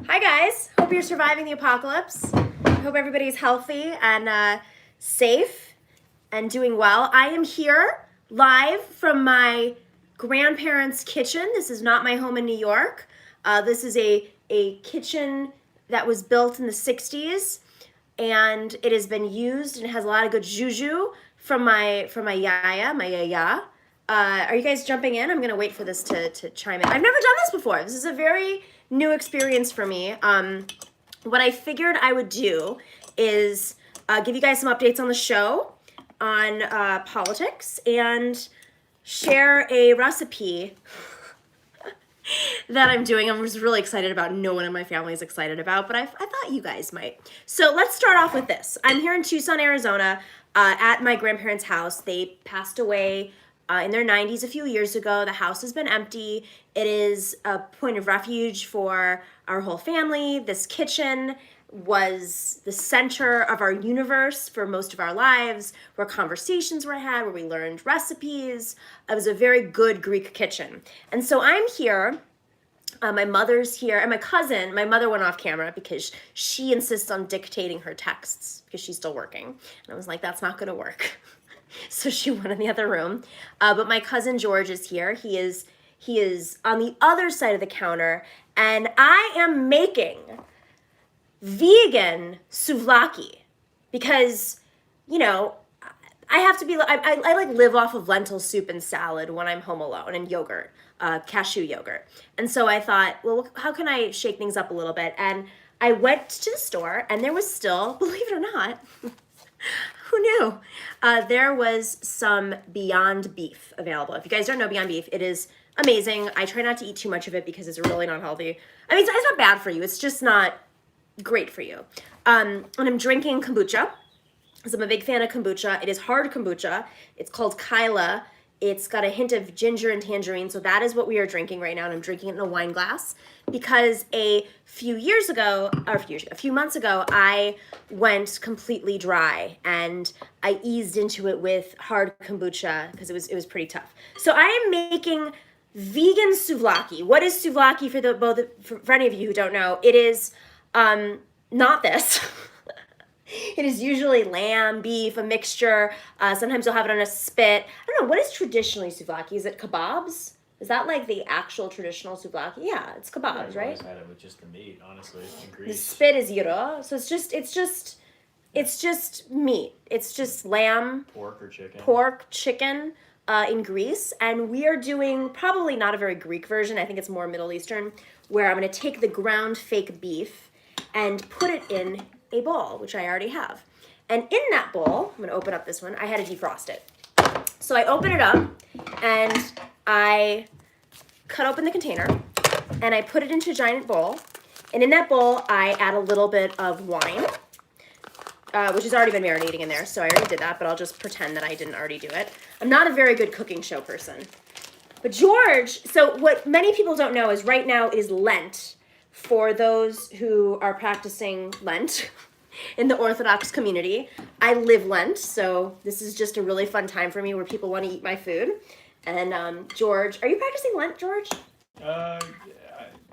Hi guys, hope you're surviving the apocalypse. Hope everybody's healthy and safe and doing well. I am here live from my grandparents' kitchen. This is not my home in New York. This is a kitchen that was built in the 60s and it has been used and has a lot of good juju from my yaya. Are you guys jumping in? I'm gonna wait for this to chime in. I've never done this before. This is a very new experience for me. What I figured I would do is give you guys some updates on the show, on politics, and share a recipe that I'm doing. I'm just really excited about. No one in my family is excited about, but I thought you guys might. So let's start off with this. I'm here in Tucson, Arizona, at my grandparents' house. They passed away in their 90s a few years ago. The house has been empty. It is a point of refuge for our whole family. This kitchen was the center of our universe for most of our lives, where conversations were had, where we learned recipes. It was a very good Greek kitchen. And so I'm here. My mother's here, and my mother went off camera because she insists on dictating her texts because she's still working. And I was like, that's not gonna work. So she went in the other room. But my cousin George is here. He is on the other side of the counter, and I am making vegan souvlaki because, you know, I have to be, I like live off of lentil soup and salad when I'm home alone, and yogurt, cashew yogurt. And so I thought, well, how can I shake things up a little bit? And I went to the store, and there was still, believe it or not, who knew? There was some Beyond Beef available. If you guys don't know Beyond Beef, it is amazing. I try not to eat too much of it because it's really not healthy. I mean, it's not bad for you. It's just not great for you. And I'm drinking kombucha, because I'm a big fan of kombucha. It is hard kombucha. It's called Kyla. It's got a hint of ginger and tangerine, so that is what we are drinking right now, and I'm drinking it in a wine glass because a few months ago, I went completely dry, and I eased into it with hard kombucha because it was pretty tough. So I am making vegan souvlaki. What is souvlaki for any of you who don't know? It is not this. It is usually lamb, beef, a mixture. Sometimes you'll have it on a spit. I don't know, what is traditionally souvlaki? Is it kebabs? Is that like the actual traditional souvlaki? Yeah, it's kebabs, right? I've always had it with just the meat, honestly, in Greece. The spit is gyro, so it's just meat. It's just lamb, pork, chicken in Greece, and we are doing probably not a very Greek version. I think it's more Middle Eastern, where I'm going to take the ground fake beef and put it in a bowl, which I already have. And in that bowl, I'm gonna open up this one, I had to defrost it. So I open it up and I cut open the container and I put it into a giant bowl. And in that bowl, I add a little bit of wine, which has already been marinating in there. So I already did that, but I'll just pretend that I didn't already do it. I'm not a very good cooking show person. But George, so what many people don't know is right now is Lent, for those who are practicing Lent in the Orthodox community. I live Lent, so this is just a really fun time for me where people want to eat my food. And George, are you practicing Lent, George? Yeah,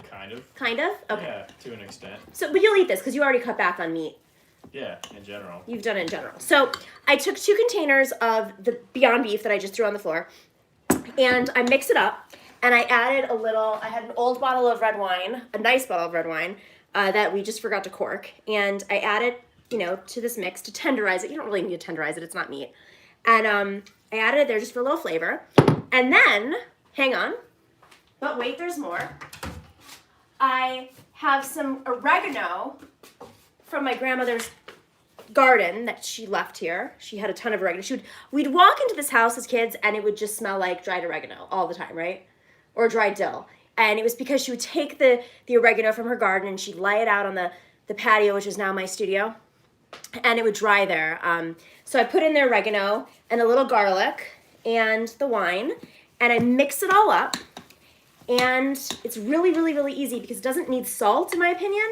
kind of. Kind of? Okay. Yeah, to an extent. So, but you'll eat this because you already cut back on meat. Yeah, in general. You've done it in general. So I took 2 containers of the Beyond Beef that I just threw on the floor, and I mixed it up. And I added I had an old bottle of red wine, a nice bottle of red wine, that we just forgot to cork. And I added, to this mix to tenderize it. You don't really need to tenderize it, it's not meat. And I added it there just for a little flavor. And then, hang on, but wait, there's more. I have some oregano from my grandmother's garden that she left here. She had a ton of oregano. We'd walk into this house as kids and it would just smell like dried oregano all the time, right? Or dried dill. And it was because she would take the oregano from her garden and she'd lay it out on the patio, which is now my studio, and it would dry there. So I put in the oregano and a little garlic and the wine, and I mix it all up. And it's really, really, really easy because it doesn't need salt, in my opinion,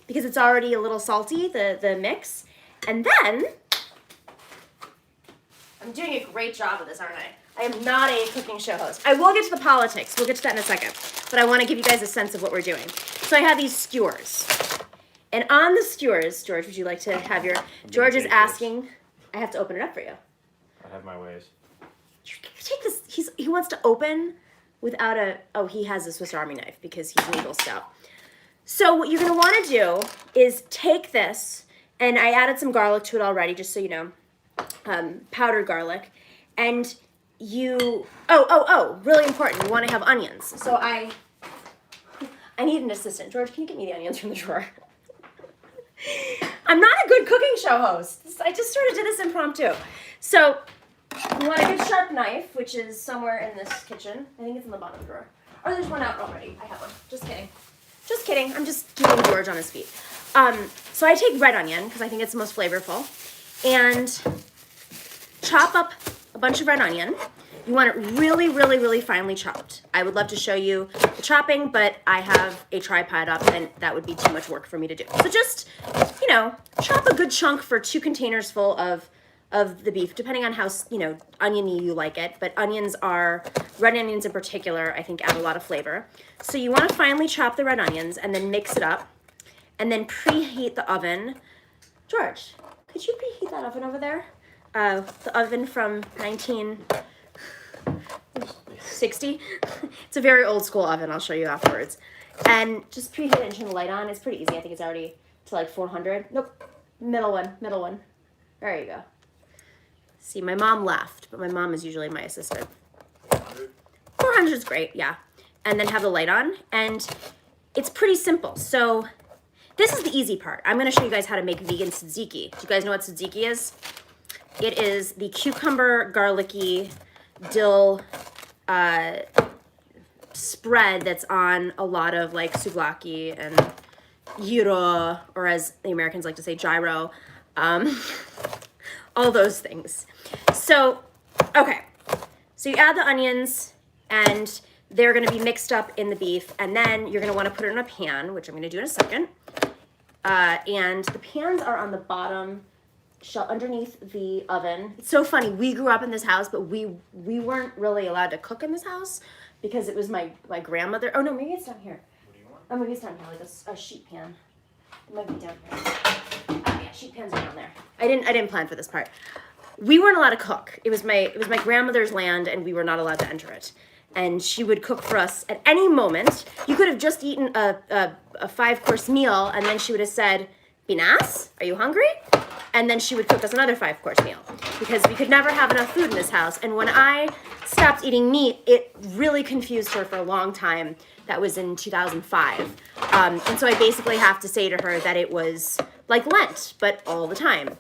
because it's already a little salty, the mix. And then, I'm doing a great job of this, aren't I? I am not a cooking show host. I will get to the politics. We'll get to that in a second. But I want to give you guys a sense of what we're doing. So I have these skewers. And on the skewers, George, would you like to have your... George is asking... I have to open it up for you. I have my ways. Take this. He wants to open without a... Oh, he has a Swiss Army knife because he's an Eagle Scout. So what you're going to want to do is take this, and I added some garlic to it already, just so you know, powdered garlic, and you... Oh, really important. You want to have onions. So I need an assistant. George, can you get me the onions from the drawer? I'm not a good cooking show host. I just sort of did this impromptu. So you want a good sharp knife, which is somewhere in this kitchen. I think it's in the bottom drawer. Or there's one out already. I have one. Just kidding. Just kidding. I'm just keeping George on his feet. So I take red onion, because I think it's the most flavorful, and chop up a bunch of red onion. You want it really, really, really finely chopped. I would love to show you the chopping, but I have a tripod up, and that would be too much work for me to do. So just, you know, chop a good chunk for 2 containers full of the beef, depending on how, you know, oniony you like it. But red onions in particular, I think add a lot of flavor. So you want to finely chop the red onions and then mix it up and then preheat the oven. George, could you preheat that oven over there? The oven from 1960. It's a very old school oven. I'll show you afterwards. And just preheat it and turn the light on. It's pretty easy. I think it's already to like 400. Nope. Middle one. There you go. See, my mom left, but my mom is usually my assistant. 400 is great, yeah. And then have the light on, and it's pretty simple. So this is the easy part. I'm gonna show you guys how to make vegan tzatziki. Do you guys know what tzatziki is? It is the cucumber, garlicky, dill spread that's on a lot of like souvlaki and gyro, or as the Americans like to say, gyro. All those things. So, okay. So you add the onions, and they're going to be mixed up in the beef, and then you're going to want to put it in a pan, which I'm going to do in a second. And the pans are on the bottom shelf underneath the oven. It's so funny. We grew up in this house, but we weren't really allowed to cook in this house because it was my grandmother. Oh, no, maybe it's down here. What do you want? Oh, maybe it's down here, like a sheet pan. It might be down here. Sheet pans are down there. I didn't plan for this part. We weren't allowed to cook. It was my grandmother's land, and we were not allowed to enter it. And she would cook for us at any moment. You could have just eaten a 5-course meal, and then she would have said, "Binas, are you hungry?" And then she would cook us another 5-course meal, because we could never have enough food in this house. And when I stopped eating meat, it really confused her for a long time. That was in 2005. And so I basically have to say to her that it was like Lent, but all the time.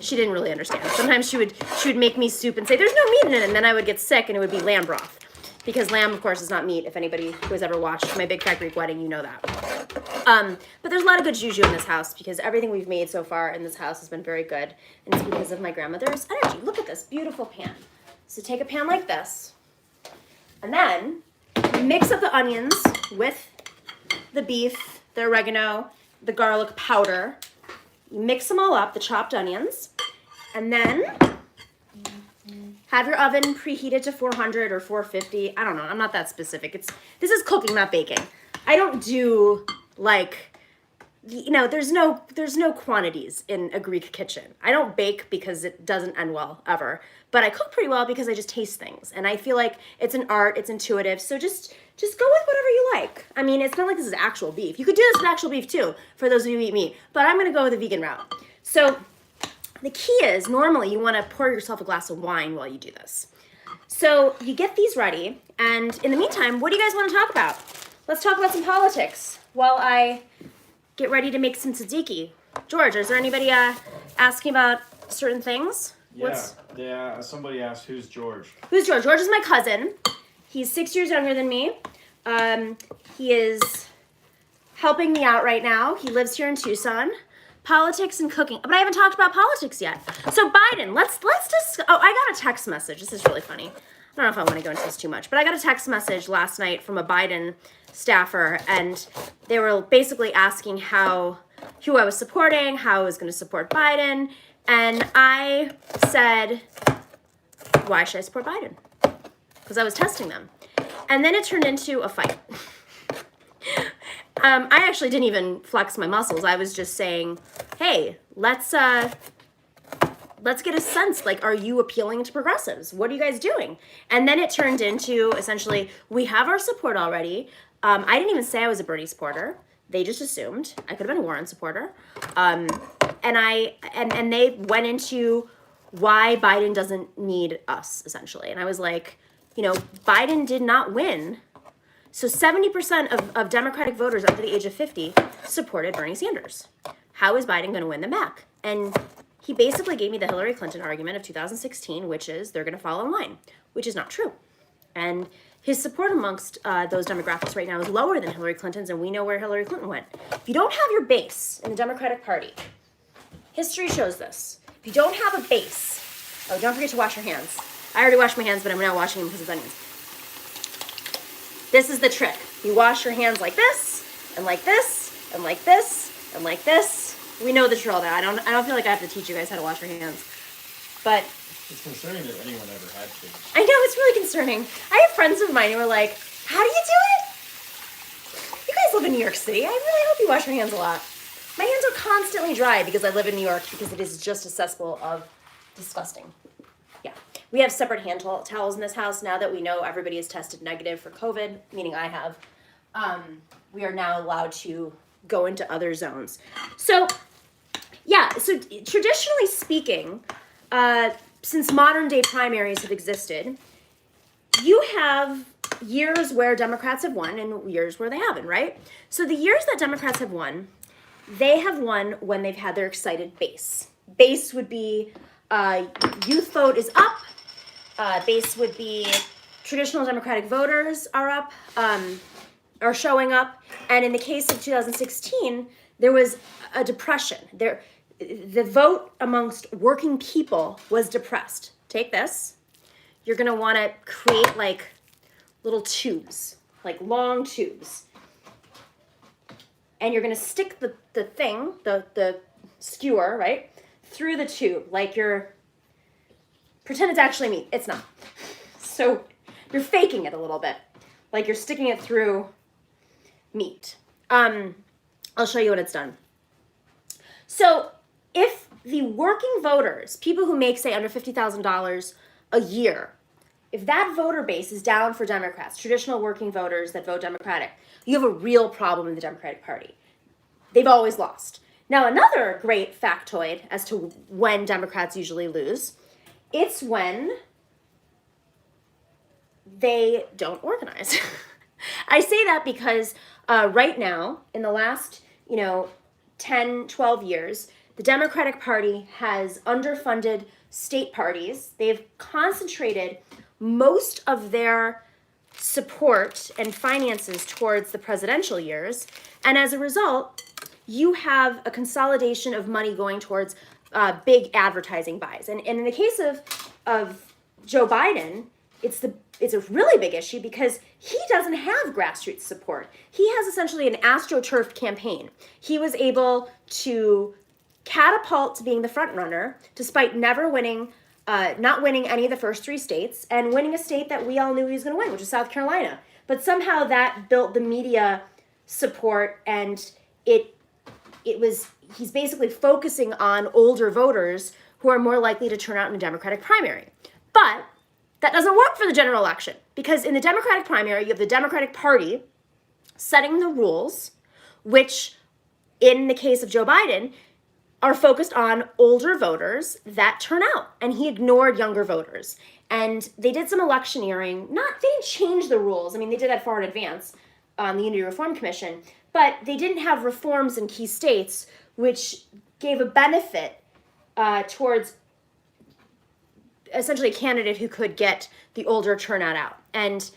She didn't really understand. Sometimes she would make me soup and say, "There's no meat in it," and then I would get sick, and it would be lamb broth. Because lamb, of course, is not meat. If anybody who has ever watched My Big Fat Greek Wedding, you know that. But there's a lot of good juju in this house, because everything we've made so far in this house has been very good, and it's because of my grandmother's energy. Look at this beautiful pan. So take a pan like this, and then mix up the onions with the beef, the oregano, the garlic powder. You mix them all up, the chopped onions, and then have your oven preheated to 400 or 450. I don't know. I'm not that specific. This is cooking, not baking. I don't do like, you know, there's no quantities in a Greek kitchen. I don't bake because it doesn't end well ever, but I cook pretty well because I just taste things, and I feel like it's an art. It's intuitive. So just go with whatever you like. I mean, it's not like this is actual beef. You could do this with actual beef too, for those of you who eat meat, but I'm gonna go with the vegan route. So the key is, normally you wanna pour yourself a glass of wine while you do this. So you get these ready, and in the meantime, what do you guys wanna talk about? Let's talk about some politics while I get ready to make some tzatziki. George, is there anybody asking about certain things? Yeah, somebody asked, who's George? Who's George? George is my cousin. He's 6 years younger than me. He is helping me out right now. He lives here in Tucson. Politics and cooking. But I haven't talked about politics yet. So Biden, let's just, oh, I got a text message. This is really funny. I don't know if I want to go into this too much, but I got a text message last night from a Biden staffer, and they were basically asking who I was supporting, how I was going to support Biden, and I said, why should I support Biden? Because I was testing them. And then it turned into a fight. I actually didn't even flex my muscles. I was just saying, hey, let's get a sense, like, are you appealing to progressives? What are you guys doing? And then it turned into, essentially, we have our support already. I didn't even say I was a Bernie supporter. They just assumed. I could have been a Warren supporter. And they went into why Biden doesn't need us, essentially. And I was like, you know, Biden did not win. So 70% of Democratic voters under the age of 50 supported Bernie Sanders. How is Biden going to win them back? And he basically gave me the Hillary Clinton argument of 2016, which is they're going to fall in line, which is not true. And his support amongst those demographics right now is lower than Hillary Clinton's, and we know where Hillary Clinton went. If you don't have your base in the Democratic Party, history shows this. If you don't have a base, oh, don't forget to wash your hands. I already washed my hands, but I'm now washing them because of onions. This is the trick. You wash your hands like this, and like this, and like this, and like this. We know the drill now. I don't feel like I have to teach you guys how to wash your hands. But it's concerning that anyone ever had to. I know, it's really concerning. I have friends of mine who are like, how do you do it? You guys live in New York City. I really hope you wash your hands a lot. My hands are constantly dry because I live in New York, because it is just a cesspool of disgusting. Yeah. We have separate hand towels in this house now that we know everybody is tested negative for COVID, meaning I have. We are now allowed to go into other zones. So, yeah, so traditionally speaking, since modern day primaries have existed, you have years where Democrats have won and years where they haven't, right? So the years that Democrats have won, they have won when they've had their excited base. Base would be youth vote is up. Base would be traditional Democratic voters are up, are showing up. And in the case of 2016, there was a depression. The vote amongst working people was depressed. Take this. You're going to want to create like little tubes, like long tubes. And you're going to stick the thing, the skewer, right, through the tube. Like pretend it's actually meat. It's not. So you're faking it a little bit. Like you're sticking it through meat. I'll show you when it's done. So if the working voters, people who make, say, under $50,000 a year, if that voter base is down for Democrats, traditional working voters that vote Democratic, you have a real problem in the Democratic Party. They've always lost. Now, another great factoid as to when Democrats usually lose, it's when they don't organize. I say that because right now, in the last, 10, 12 years, the Democratic Party has underfunded state parties. They've concentrated most of their support and finances towards the presidential years. And as a result, you have a consolidation of money going towards big advertising buys. And in the case of Joe Biden, it's a really big issue because he doesn't have grassroots support. He has essentially an AstroTurf campaign. He was able to catapult to being the front runner despite never winning, not winning any of the first three states, and winning a state that we all knew he was going to win, which is South Carolina. But somehow that built the media support, and he's basically focusing on older voters who are more likely to turn out in a Democratic primary. But that doesn't work for the general election, because in the Democratic primary, you have the Democratic Party setting the rules, which in the case of Joe Biden are focused on older voters that turn out, and he ignored younger voters. And they did some electioneering. They didn't change the rules. I mean, they did that far in advance on the Unity Reform Commission, but they didn't have reforms in key states, which gave a benefit towards essentially a candidate who could get the older turnout out. And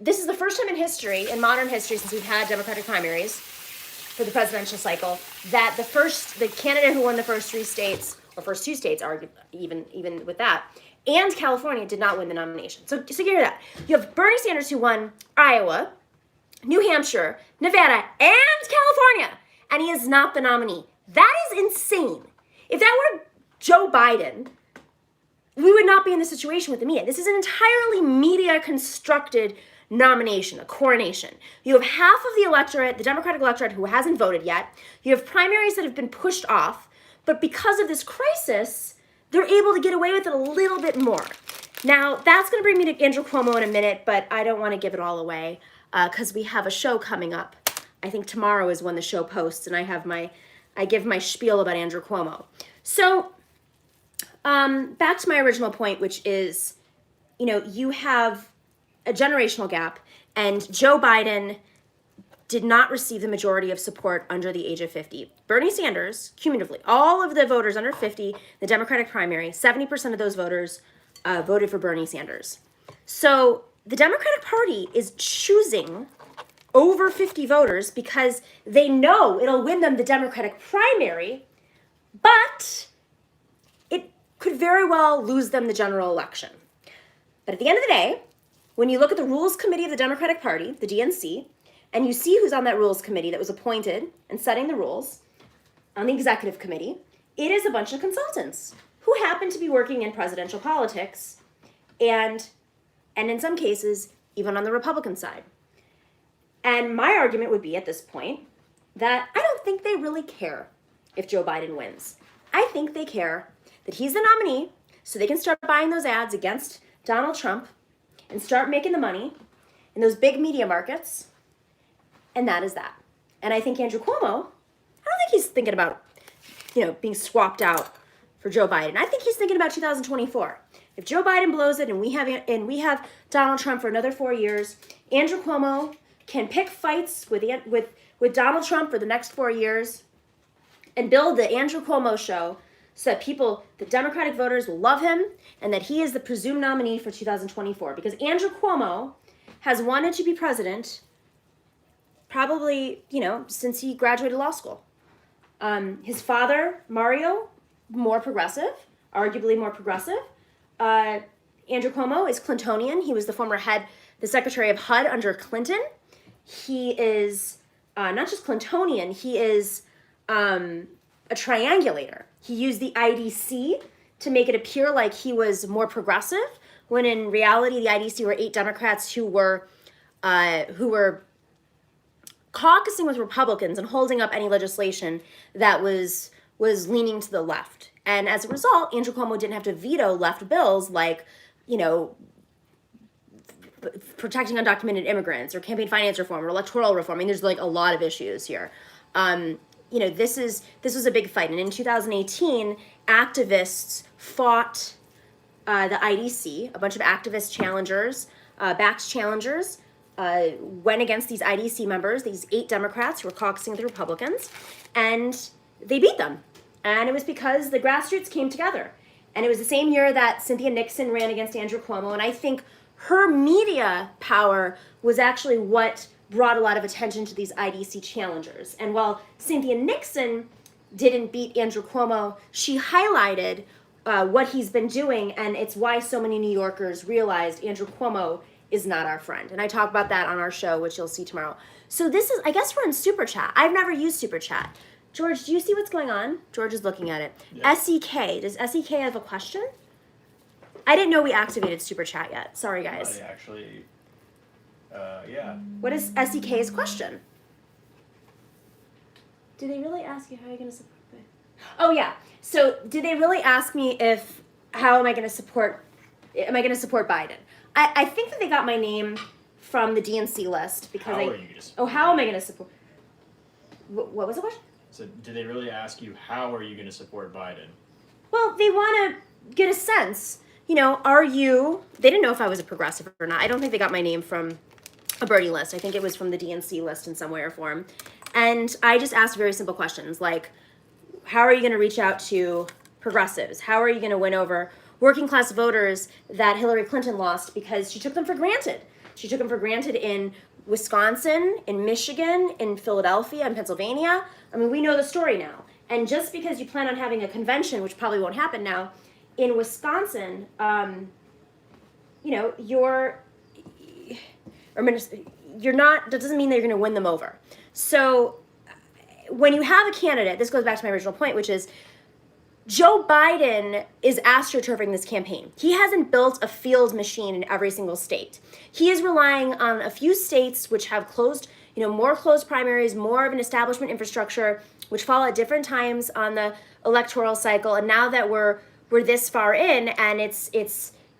this is the first time in history, in modern history, since we've had Democratic primaries for the presidential cycle, that the candidate who won the first three states, or first two states, even with that, and California did not win the nomination. So you hear that. You have Bernie Sanders, who won Iowa, New Hampshire, Nevada, and California, and he is not the nominee. That is insane. If that were Joe Biden, we would not be in this situation with the media. This is an entirely media constructed nomination, a coronation. You have half of the electorate, the Democratic electorate, who hasn't voted yet. You have primaries that have been pushed off, but because of this crisis, they're able to get away with it a little bit more. Now, that's going to bring me to Andrew Cuomo in a minute, but I don't want to give it all away because we have a show coming up. I think tomorrow is when the show posts, and I give my spiel about Andrew Cuomo. So, back to my original point, which is, you have a generational gap, and Joe Biden did not receive the majority of support under the age of 50. Bernie Sanders, cumulatively, all of the voters under 50, the Democratic primary, 70% of those voters voted for Bernie Sanders. So the Democratic Party is choosing over 50 voters because they know it'll win them the Democratic primary, but it could very well lose them the general election. But at the end of the day, when you look at the Rules Committee of the Democratic Party, the DNC, and you see who's on that Rules Committee that was appointed and setting the rules on the Executive Committee, it is a bunch of consultants who happen to be working in presidential politics and in some cases, even on the Republican side. And my argument would be at this point that I don't think they really care if Joe Biden wins. I think they care that he's the nominee so they can start buying those ads against Donald Trump and start making the money in those big media markets. And that is that. And I think Andrew Cuomo, I don't think he's thinking about, being swapped out for Joe Biden. I think he's thinking about 2024. If Joe Biden blows it and we have Donald Trump for another 4 years, Andrew Cuomo can pick fights with Donald Trump for the next 4 years and build the Andrew Cuomo show so that the Democratic voters will love him and that he is the presumed nominee for 2024. Because Andrew Cuomo has wanted to be president probably, since he graduated law school. His father, Mario, more progressive, arguably more progressive. Andrew Cuomo is Clintonian. He was the Secretary of HUD under Clinton. He is not just Clintonian, he is a triangulator. He used the IDC to make it appear like he was more progressive, when in reality the IDC were 8 Democrats who were caucusing with Republicans and holding up any legislation that was leaning to the left. And as a result, Andrew Cuomo didn't have to veto left bills like, protecting undocumented immigrants or campaign finance reform or electoral reform. I mean, there's like a lot of issues here. This was a big fight. And in 2018, activists fought the IDC, a bunch of activist challengers, backed challengers, went against these IDC members, these 8 Democrats who were caucusing with the Republicans, and they beat them. And it was because the grassroots came together. And it was the same year that Cynthia Nixon ran against Andrew Cuomo, and I think her media power was actually what brought a lot of attention to these IDC challengers. And while Cynthia Nixon didn't beat Andrew Cuomo, she highlighted what he's been doing, and it's why so many New Yorkers realized Andrew Cuomo is not our friend. And I talk about that on our show, which you'll see tomorrow. So I guess we're in Superchat. I've never used Superchat. George, do you see what's going on? George is looking at it. Yeah. SEK, does SEK have a question? I didn't know we activated Superchat yet. Sorry, guys. Actually, yeah. What is SEK's question? Did they really ask you how you're going to support me? Oh, yeah. So did they really ask me how am I going to support Biden? I think that they got my name from the DNC list because how are you going to support how am I going to support? What was the question? So did they really ask you how are you going to support Biden? Well, they want to get a sense. They didn't know if I was a progressive or not. I don't think they got my name from a Bernie list. I think it was from the DNC list in some way or form. And I just asked very simple questions like, how are you going to reach out to progressives? How are you going to win over working class voters that Hillary Clinton lost because she took them for granted? She took them for granted in Wisconsin, in Michigan, in Philadelphia, in Pennsylvania. I mean, we know the story now. And just because you plan on having a convention, which probably won't happen now, in Wisconsin, that doesn't mean that you're going to win them over. So when you have a candidate, this goes back to my original point, which is Joe Biden is astroturfing this campaign. He hasn't built a field machine in every single state. He is relying on a few states which have closed, more closed primaries, more of an establishment infrastructure, which fall at different times on the electoral cycle. And now that we're this far in, and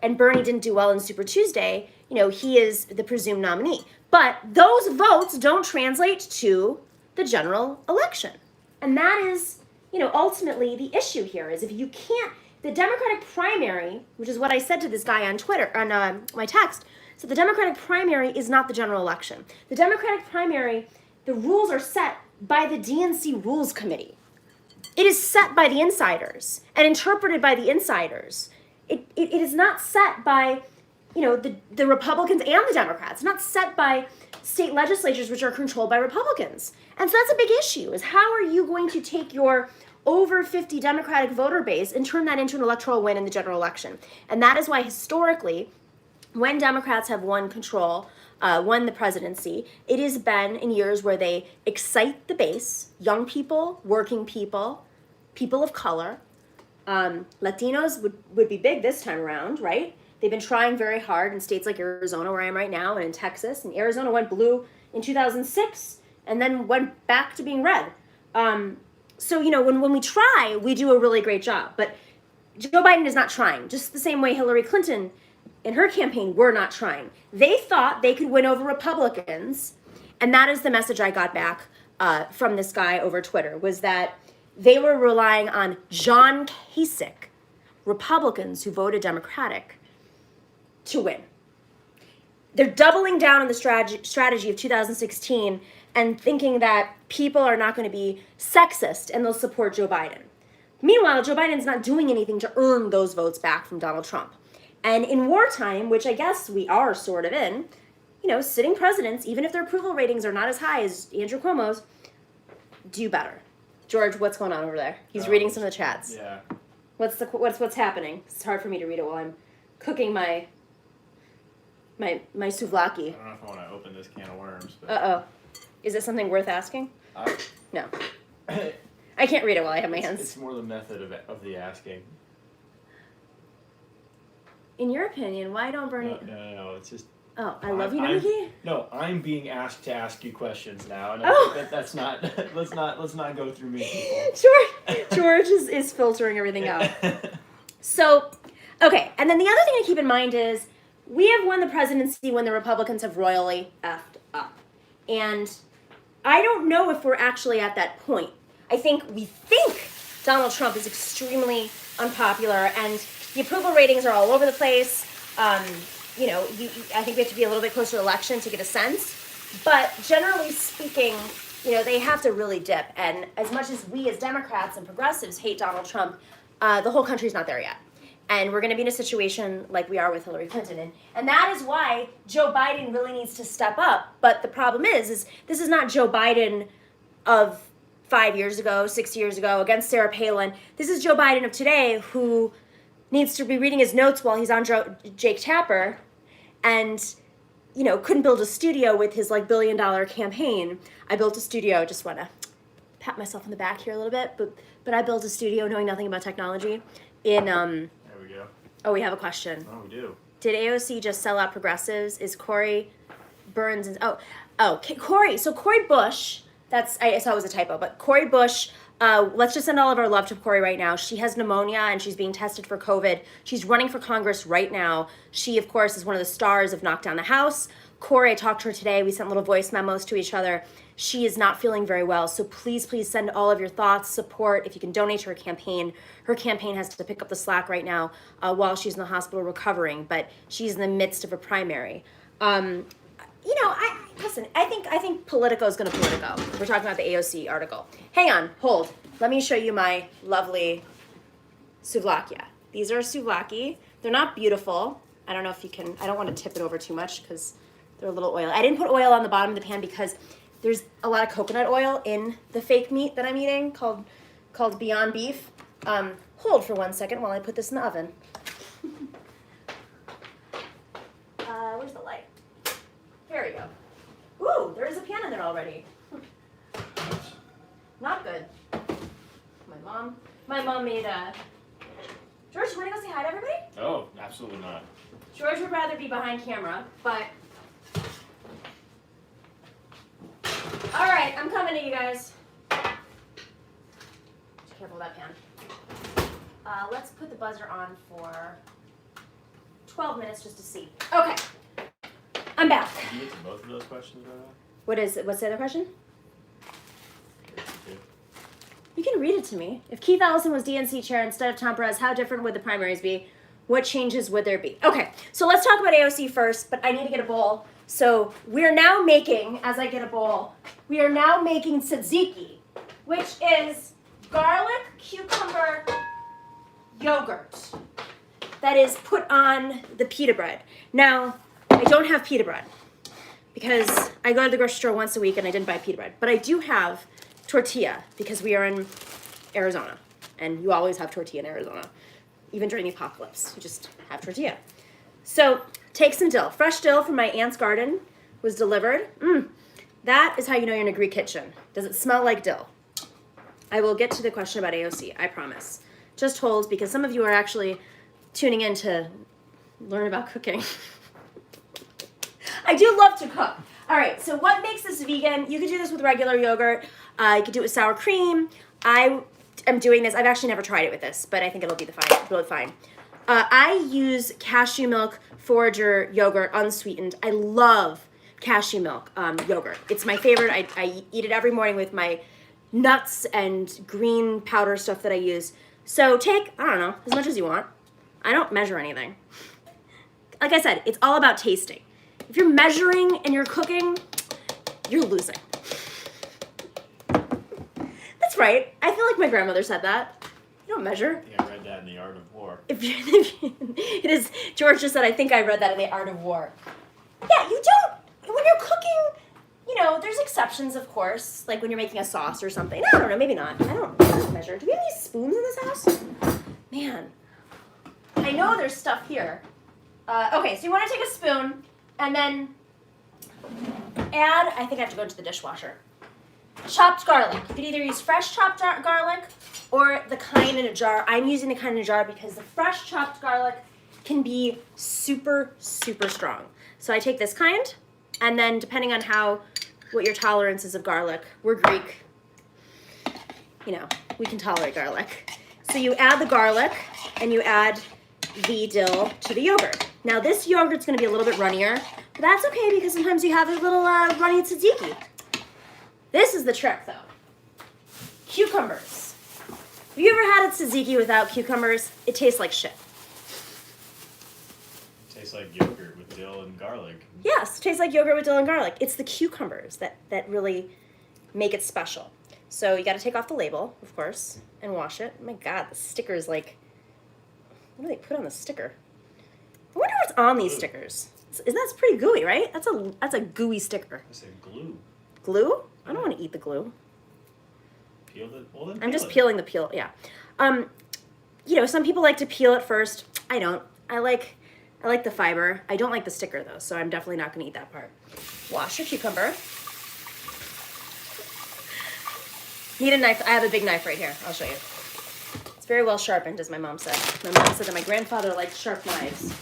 and Bernie didn't do well in Super Tuesday, he is the presumed nominee. But those votes don't translate to the general election. And that is, ultimately the issue here is if you can't, the Democratic primary, which is what I said to this guy on Twitter, on my text, so the Democratic primary is not the general election. The Democratic primary, the rules are set by the DNC Rules Committee. It is set by the insiders and interpreted by the insiders. It is not set by, the Republicans and the Democrats. It's not set by state legislatures, which are controlled by Republicans. And so that's a big issue, is how are you going to take your over 50 Democratic voter base and turn that into an electoral win in the general election? And that is why historically, when Democrats have won the presidency, it has been in years where they excite the base, young people, working people, people of color. Latinos would be big this time around, right? They've been trying very hard in states like Arizona, where I am right now, and in Texas. And Arizona went blue in 2006 and then went back to being red. So, when we try, we do a really great job. But Joe Biden is not trying, just the same way Hillary Clinton in her campaign were not trying. They thought they could win over Republicans. And that is the message I got back from this guy over Twitter, was that they were relying on John Kasich, Republicans who voted Democratic, to win. They're doubling down on the strategy of 2016 and thinking that people are not going to be sexist and they'll support Joe Biden. Meanwhile, Joe Biden's not doing anything to earn those votes back from Donald Trump. And in wartime, which I guess we are sort of in, sitting presidents, even if their approval ratings are not as high as Andrew Cuomo's, do better. George, what's going on over there? He's reading some of the chats. Yeah. What's happening? It's hard for me to read it while I'm cooking my souvlaki. I don't know if I want to open this can of worms. But... Uh-oh. Is it something worth asking? No. I can't read it while I have my hands. It's more the method of the asking. In your opinion, why don't Bernie... No, it's just... Oh, I love you, Nomiki? No, I'm being asked to ask you questions now, and Oh. I think that's not... let's not go through me, people. George is filtering everything out. So, okay, and then the other thing to keep in mind is we have won the presidency when the Republicans have royally effed up. And I don't know if we're actually at that point. We think Donald Trump is extremely unpopular, and the approval ratings are all over the place. I think we have to be a little bit closer to election to get a sense. But generally speaking, they have to really dip. And as much as we as Democrats and progressives hate Donald Trump, the whole country's not there yet. And we're going to be in a situation like we are with Hillary Clinton. And that is why Joe Biden really needs to step up. But the problem is this is not Joe Biden of 5 years ago, 6 years ago, against Sarah Palin. This is Joe Biden of today, who needs to be reading his notes while he's on Jake Tapper and, couldn't build a studio with his $1 billion campaign. I built a studio, just want to pat myself on the back here a little bit, but I built a studio knowing nothing about technology in... There we go. Oh, we have a question. Oh, we do. Did AOC just sell out progressives? Is Corey Burns... Corey... So Corey Bush... I saw it was a typo, but Corey Bush... let's just send all of our love to Corey right now. She has pneumonia and she's being tested for COVID. She's running for Congress right now. She, of course, is one of the stars of Knock Down the House. Corey, I talked to her today. We sent little voice memos to each other. She is not feeling very well. So please send all of your thoughts, support. If you can donate to her campaign has to pick up the slack right now while she's in the hospital recovering. But she's in the midst of a primary. I think Politico is going to Politico. We're talking about the AOC article. Hang on, hold. Let me show you my lovely souvlaki. These are souvlaki. They're not beautiful. I don't know if you can, I don't want to tip it over too much because they're a little oily. I didn't put oil on the bottom of the pan because there's a lot of coconut oil in the fake meat that I'm eating called Beyond Beef. Hold for 1 second while I put this in the oven. Where's the light? Here we go. Ooh, there is a pan in there already. Not good. My mom My mom made a... George, you want to go say hi to everybody? Oh, absolutely not. George would rather be behind camera, but... All right, I'm coming to you guys. Just careful with that pan. Let's put the buzzer on for 12 minutes just to see. Okay, I'm back. Did you get to both of those questions right now? What's the other question? Yes, you did. You can read it to me. If Keith Ellison was DNC chair instead of Tom Perez, how different would the primaries be? What changes would there be? Okay, so let's talk about AOC first, but I need to get a bowl. So we're now making, as I get a bowl, we are now making tzatziki, which is garlic, cucumber, yogurt that is put on the pita bread. Now, I don't have pita bread because I go to the grocery store once a week and I didn't buy pita bread, but I do have tortilla because we are in Arizona and you always have tortilla in Arizona. Even during the apocalypse, you just have tortilla. So take some dill. Fresh dill from my aunt's garden was delivered. That is how you know you're in a Greek kitchen. Does it smell like dill? I will get to the question about AOC, I promise. Just hold, because some of you are actually tuning in to learn about cooking. I do love to cook. All right, so what makes this vegan? You could do this with regular yogurt. You could do it with sour cream. I am doing this. I've actually never tried it with this, but I think it'll be really fine. I use cashew milk forager yogurt, unsweetened. I love cashew milk yogurt. It's my favorite. I eat it every morning with my nuts and green powder stuff that I use. So take, I don't know, as much as you want. I don't measure anything. Like I said, it's all about tasting. If you're measuring and you're cooking, you're losing. That's right. I feel like my grandmother said that. You don't measure. I think I read that in The Art of War. It is, George just said, I think I read that in The Art of War. Yeah, you don't, when you're cooking, you know, there's exceptions, of course, like when you're making a sauce or something. I don't know, maybe not. I don't measure. Do we have any spoons in this house? Man, I know there's stuff here. Okay, so you want to take a spoon and then add, I think I have to go into the dishwasher, chopped garlic. You could either use fresh chopped garlic or the kind in a jar. I'm using the kind in a jar because the fresh chopped garlic can be super, super strong. So I take this kind, and then depending on what your tolerance is of garlic, we're Greek, you know, we can tolerate garlic. So you add the garlic and you add the dill to the yogurt. Now this yogurt's gonna be a little bit runnier, but that's okay because sometimes you have a little runny tzatziki. This is the trick though. Cucumbers. Have you ever had a tzatziki without cucumbers? It tastes like shit. Tastes like yogurt with dill and garlic. Yes, it tastes like yogurt with dill and garlic. It's the cucumbers that really make it special. So you gotta take off the label, of course, and wash it. Oh my God, the sticker's like, what do they put on the sticker? I wonder what's on these stickers. That's pretty gooey, right? That's a gooey sticker. I said glue. Glue? I don't want to eat the glue. Peel it? Well, then I'm just it. peeling the peel, yeah. You know, some people like to peel it first. I don't. I like the fiber. I don't like the sticker though, so I'm definitely not gonna eat that part. Wash your cucumber. Need a knife. I have a big knife right here. I'll show you. It's very well sharpened, as my mom said. My mom said that my grandfather liked sharp knives.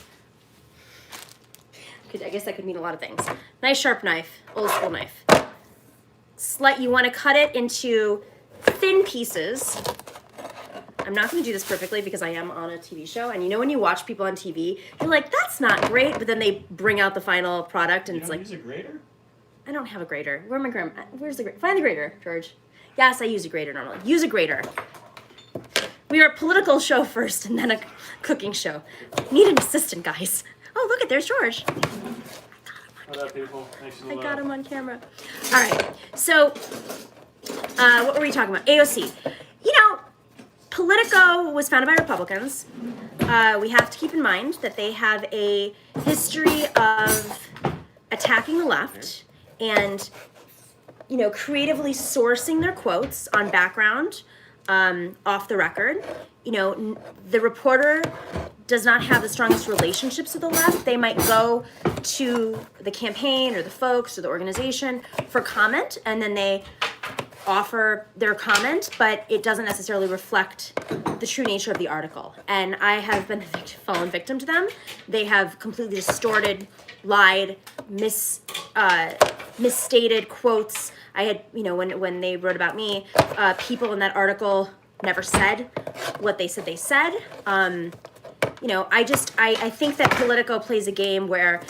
I guess that could mean a lot of things. Nice sharp knife, old school knife. You want to cut it into thin pieces. I'm not going to do this perfectly because I am on a TV show, and you know when you watch people on TV, you're like, that's not great, but then they bring out the final product, and You it's don't like, use a grater? I don't have a grater. Where's the grater? Find the grater, George. Yes, I use a grater normally. Use a grater. We are a political show first, and then a cooking show. Need an assistant, guys. Oh, look there's George. What up, people? Thanks for the I love. got him on camera. All right, so what were we talking about? AOC. You know, Politico was founded by Republicans. We have to keep in mind that they have a history of attacking the left and, you know, creatively sourcing their quotes on background, off the record. You know, the reporter does not have the strongest relationships with the left. They might go to the campaign or the folks or the organization for comment, and then they offer their comment, but it doesn't necessarily reflect the true nature of the article. And I have been fallen victim to them. They have completely distorted, lied, misstated quotes. I had, when they wrote about me, people in that article never said what they said they said. I think that Politico plays a game where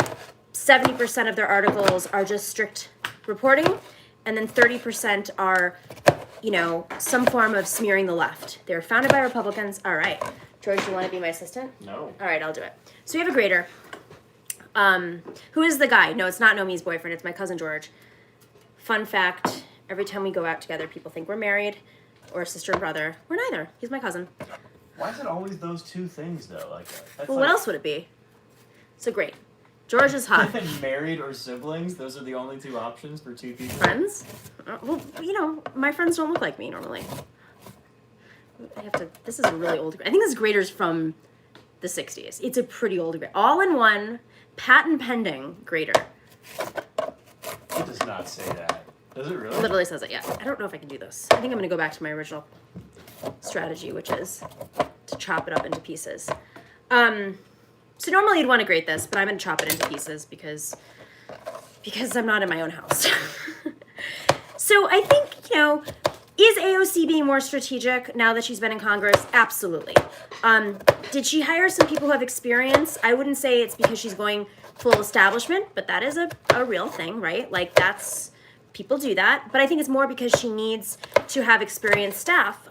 70% of their articles are just strict reporting, and then 30% are, some form of smearing the left. They're founded by Republicans. All right. George, you want to be my assistant? No. All right, I'll do it. So we have a grader. Who is the guy? No, it's not Nomi's boyfriend. It's my cousin George. Fun fact, every time we go out together, people think we're married or sister and brother. We're neither. He's my cousin. Why is it always those two things, though? Well, what else would it be? So great. George is hot. Married or siblings? Those are the only two options for two people? Friends? Well, my friends don't look like me normally. This is a really old, I think this grader's from the 60s. It's a pretty old grader. All-in-one, patent pending grader. It does not say that. Does it really? It literally says it, yeah. I don't know if I can do this. I think I'm going to go back to my original strategy, which is to chop it up into pieces. So normally you'd want to grate this, but I'm going to chop it into pieces because I'm not in my own house. So I think, is AOC being more strategic now that she's been in Congress? Absolutely. Did she hire some people who have experience? I wouldn't say it's because she's going full establishment, but that is a real thing, right? People do that, but I think it's more because she needs to have experienced staff.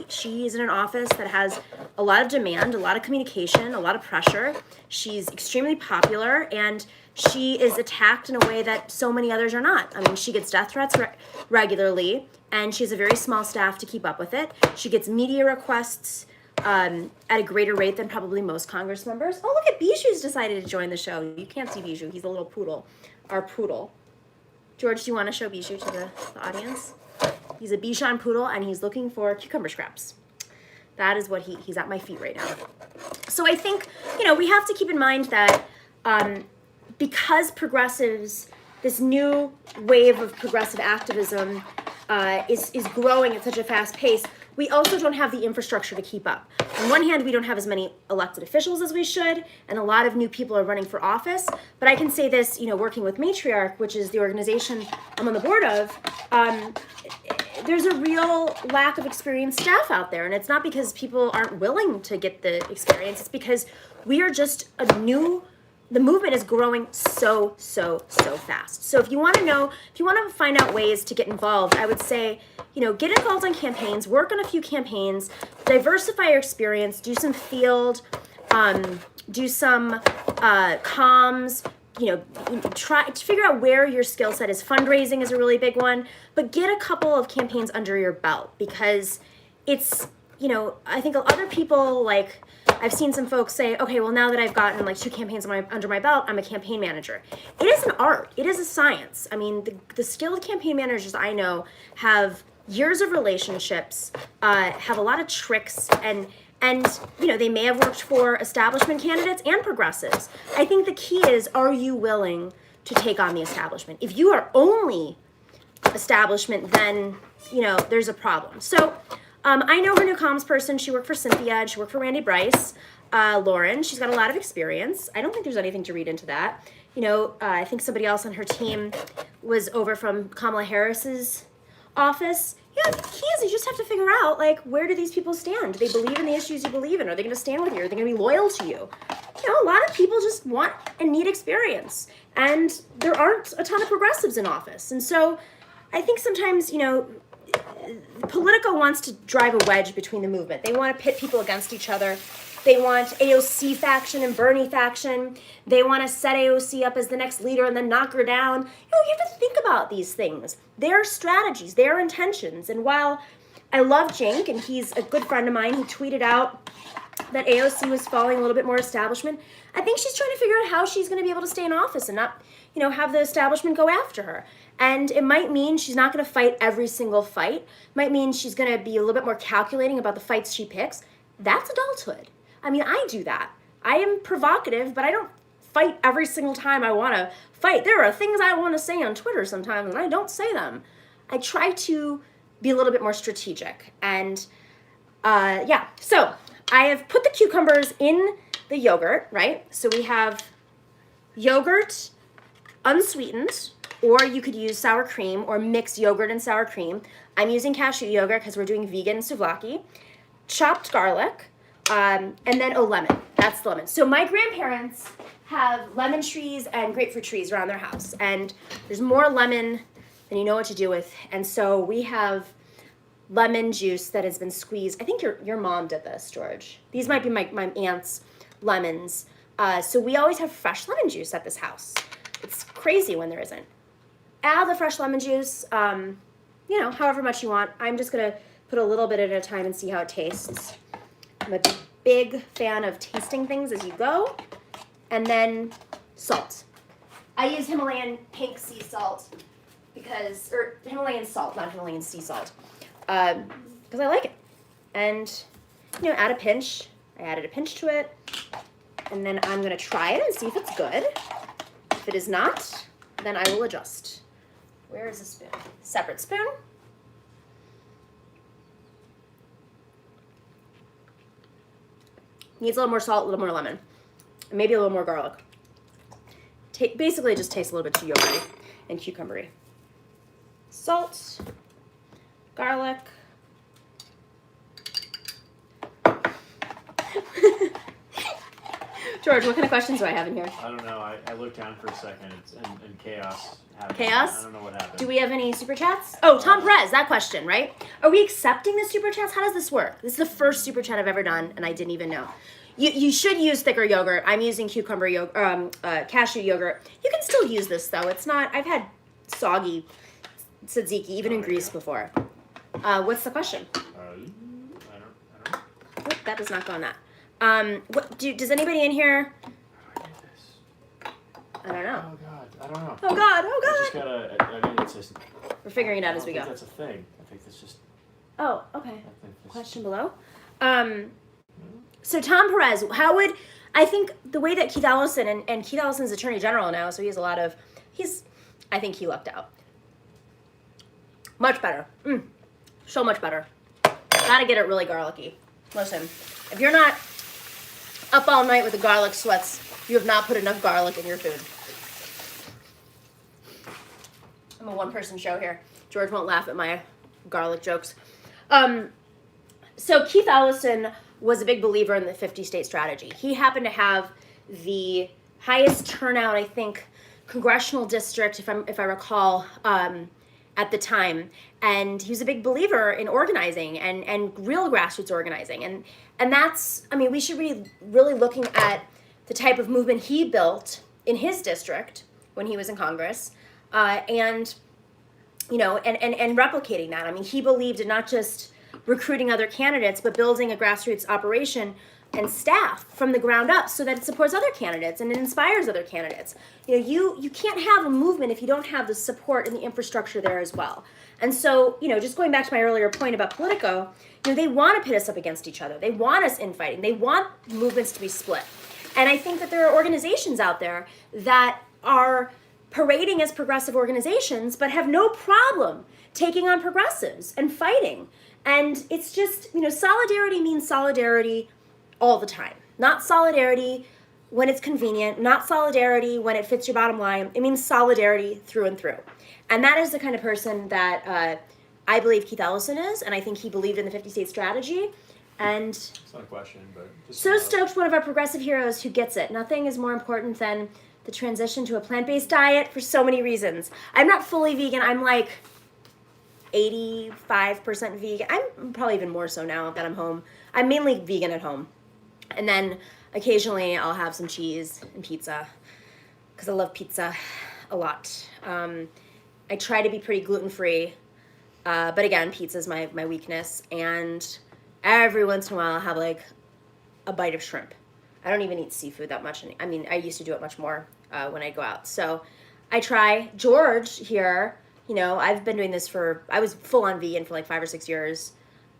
She is in an office that has a lot of demand, a lot of communication, a lot of pressure. She's extremely popular, and she is attacked in a way that so many others are not. I mean, she gets death threats regularly, and she has a very small staff to keep up with it. She gets media requests at a greater rate than probably most Congress members. Oh, look at Bijou's decided to join the show. You can't see Bijou. He's a little poodle, our poodle. George, do you want to show Bijou to the audience? He's a Bichon poodle, and he's looking for cucumber scraps. That is what he's at my feet right now. So I think, we have to keep in mind that because progressives, this new wave of progressive activism is growing at such a fast pace, we also don't have the infrastructure to keep up. On one hand, we don't have as many elected officials as we should, and a lot of new people are running for office. But I can say this, working with Matriarch, which is the organization I'm on the board of, there's a real lack of experienced staff out there. And it's not because people aren't willing to get the experience. It's because we are just the movement is growing so fast. So if you want to find out ways to get involved, I would say, get involved on campaigns, work on a few campaigns, diversify your experience, do some field, do some comms, try to figure out where your skill set is. Fundraising is a really big one, but get a couple of campaigns under your belt, because it's, I think other people, I've seen some folks say, okay, well, now that I've gotten 2 campaigns under my belt, I'm a campaign manager. It is an art. It is a science. I mean, the skilled campaign managers I know have years of relationships, have a lot of tricks, and they may have worked for establishment candidates and progressives. I think the key is, are you willing to take on the establishment? If you are only establishment, then, there's a problem. So I know her new comms person. She worked for Cynthia, and she worked for Randy Bryce. Lauren, she's got a lot of experience. I don't think there's anything to read into that. I think somebody else on her team was over from Kamala Harris's office. Yeah, the key is you just have to figure out, where do these people stand? Do they believe in the issues you believe in? Are they going to stand with you? Are they going to be loyal to you? A lot of people just want and need experience. And there aren't a ton of progressives in office. And so I think sometimes, Politico wants to drive a wedge between the movement. They want to pit people against each other. They want AOC faction and Bernie faction. They want to set AOC up as the next leader and then knock her down. You have to think about these things. Their strategies, their intentions. And while I love Jink, and he's a good friend of mine, he tweeted out that AOC was following a little bit more establishment. I think she's trying to figure out how she's going to be able to stay in office and not, have the establishment go after her. And it might mean she's not going to fight every single fight. It might mean she's going to be a little bit more calculating about the fights she picks. That's adulthood. I mean, I do that. I am provocative, but I don't fight every single time I want to fight. There are things I want to say on Twitter sometimes, and I don't say them. I try to be a little bit more strategic. And so I have put the cucumbers in the yogurt, right? So we have yogurt unsweetened, or you could use sour cream or mix yogurt and sour cream. I'm using cashew yogurt because we're doing vegan souvlaki. Chopped garlic, and then lemon. That's the lemon. So my grandparents have lemon trees and grapefruit trees around their house, and there's more lemon than you know what to do with. And so we have lemon juice that has been squeezed. I think your mom did this, George. These might be my aunt's lemons. So we always have fresh lemon juice at this house. It's crazy when there isn't. Add the fresh lemon juice, however much you want. I'm just gonna put a little bit at a time and see how it tastes. I'm a big fan of tasting things as you go. And then salt. I use Himalayan pink sea salt or Himalayan salt, not Himalayan sea salt, because I like it. And, add a pinch. I added a pinch to it. And then I'm gonna try it and see if it's good. If it is not, then I will adjust. Where is the spoon? Separate spoon. Needs a little more salt, a little more lemon, and maybe a little more garlic. Basically, it just tastes a little bit too yogurty and cucumbery. Salt, garlic. George, what kind of questions do I have in here? I don't know. I looked down for a second and chaos happened. Chaos? I don't know what happened. Do we have any super chats? Oh, Tom Perez, that question, right? Are we accepting the super chats? How does this work? This is the first super chat I've ever done, and I didn't even know. You should use thicker yogurt. I'm using cashew yogurt. You can still use this, though. It's not, I've had soggy tzatziki, even in Greece before. What's the question? I don't know. Oh, that does not go on that. Does anybody in here? I don't know. Oh God, I don't know. Oh God, oh I just God. gotta. I mean, it's just. We're figuring it out as we go. That's a thing. I think that's just. Oh, okay. Question below. So Tom Perez, I think the way that Keith Ellison, and Keith Ellison's Attorney General now, so he has a lot of, I think he lucked out. Much better. So much better. Gotta get it really garlicky. Listen, if you're not up all night with the garlic sweats, you have not put enough garlic in your food. I'm a one-person show here. George won't laugh at my garlic jokes. So Keith Ellison was a big believer in the 50-state strategy. He happened to have the highest turnout, I think, congressional district, if I recall, at the time. And he was a big believer in organizing and real grassroots organizing. And that's, I mean, we should be really looking at the type of movement he built in his district when he was in Congress, and replicating that. I mean, he believed in not just recruiting other candidates, but building a grassroots operation and staff from the ground up so that it supports other candidates and it inspires other candidates. You can't have a movement if you don't have the support and the infrastructure there as well. And so, just going back to my earlier point about Politico, they want to pit us up against each other. They want us infighting. They want movements to be split. And I think that there are organizations out there that are parading as progressive organizations, but have no problem taking on progressives and fighting. And it's just, solidarity means solidarity all the time. Not solidarity when it's convenient, not solidarity when it fits your bottom line. It means solidarity through and through. And that is the kind of person that I believe Keith Ellison is, and I think he believed in the 50-state strategy. And it's not a question, but just so stoked one of our progressive heroes who gets it. Nothing is more important than the transition to a plant-based diet for so many reasons. I'm not fully vegan. I'm like 85% vegan. I'm probably even more so now that I'm home. I'm mainly vegan at home. And then occasionally I'll have some cheese and pizza because I love pizza a lot. I try to be pretty gluten-free, but again, pizza is my weakness. And every once in a while I'll have like a bite of shrimp. I don't even eat seafood that much. I mean, I used to do it much more when I go out. So I try. George here, I've been doing this I was full-on vegan for like 5 or 6 years.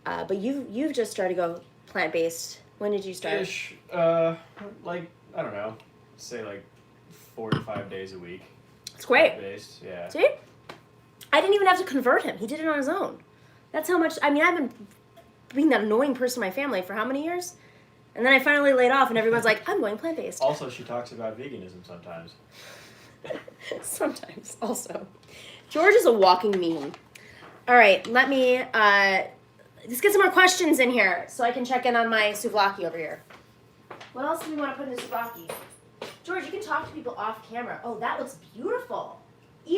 But you've just started to go plant-based. When did you start? Ish, I don't know, say like 4 to 5 days a week. It's great. Plant-based, yeah. See? I didn't even have to convert him. He did it on his own. That's how much, I mean, I've been being that annoying person in my family for how many years? And then I finally laid off and everyone's like, I'm going plant-based. Also, she talks about veganism sometimes. Sometimes, also. George is a walking meme. All right, let me, let's get some more questions in here so I can check in on my souvlaki over here. What else do we want to put in the souvlaki? George, you can talk to people off camera. Oh, that looks beautiful. It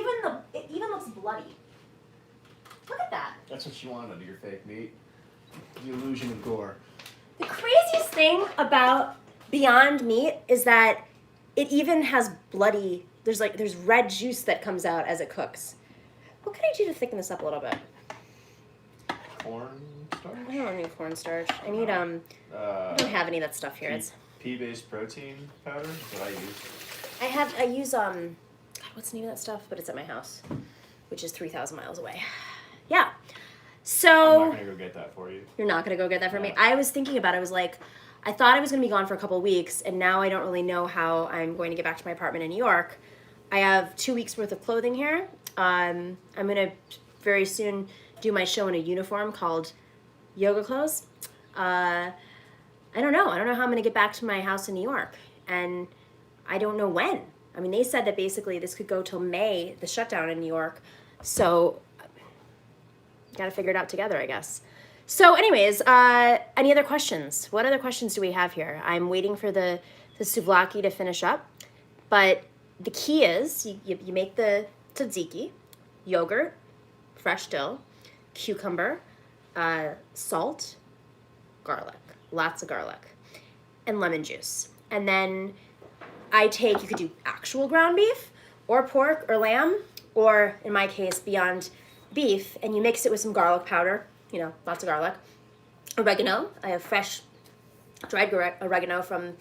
even looks bloody. Look at that. That's what you want under your fake meat. The illusion of gore. The craziest thing about Beyond Meat is that it even has bloody, there's red juice that comes out as it cooks. What can I do to thicken this up a little bit? Cornstarch? I don't need cornstarch. I need, I don't have any of that stuff here. It's pea-based protein powder is what I use. I use, God, what's the name of that stuff? But it's at my house, which is 3,000 miles away. Yeah. So. I'm not going to go get that for you. You're not going to go get that for me? No. I was thinking about it. I was like, I thought I was going to be gone for a couple of weeks, and now I don't really know how I'm going to get back to my apartment in New York. I have 2 weeks worth of clothing here. I'm going to very soon do my show in a uniform called Yoga Clothes. I don't know. I don't know how I'm going to get back to my house in New York, and I don't know when. I mean, they said that basically this could go till May, the shutdown in New York. So, got to figure it out together, I guess. So, anyways, any other questions? What other questions do we have here? I'm waiting for the souvlaki to finish up, but the key is you make the tzatziki, yogurt, fresh dill, cucumber, salt, garlic, lots of garlic, and lemon juice. And then you could do actual ground beef or pork or lamb, or in my case, Beyond Beef, and you mix it with some garlic powder, lots of garlic, oregano. I have fresh dried oregano from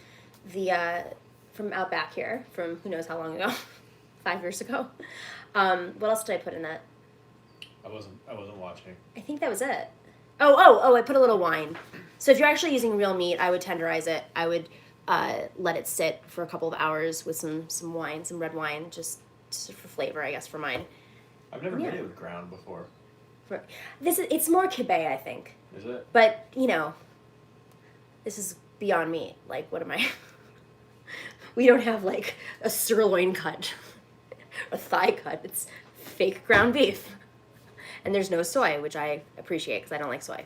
from out back here, from who knows how long ago, 5 years ago. What else did I put in that? I wasn't watching. I think that was it. Oh, I put a little wine. So if you're actually using real meat, I would tenderize it. I would let it sit for a couple of hours with some wine, some red wine, just for flavor, I guess, for mine. I've never made it with ground before. It's more kibbeh, I think. Is it? But, this is Beyond Meat. Like, what am I? We don't have, like, a sirloin cut, a thigh cut. It's fake ground beef. And there's no soy, which I appreciate because I don't like soy.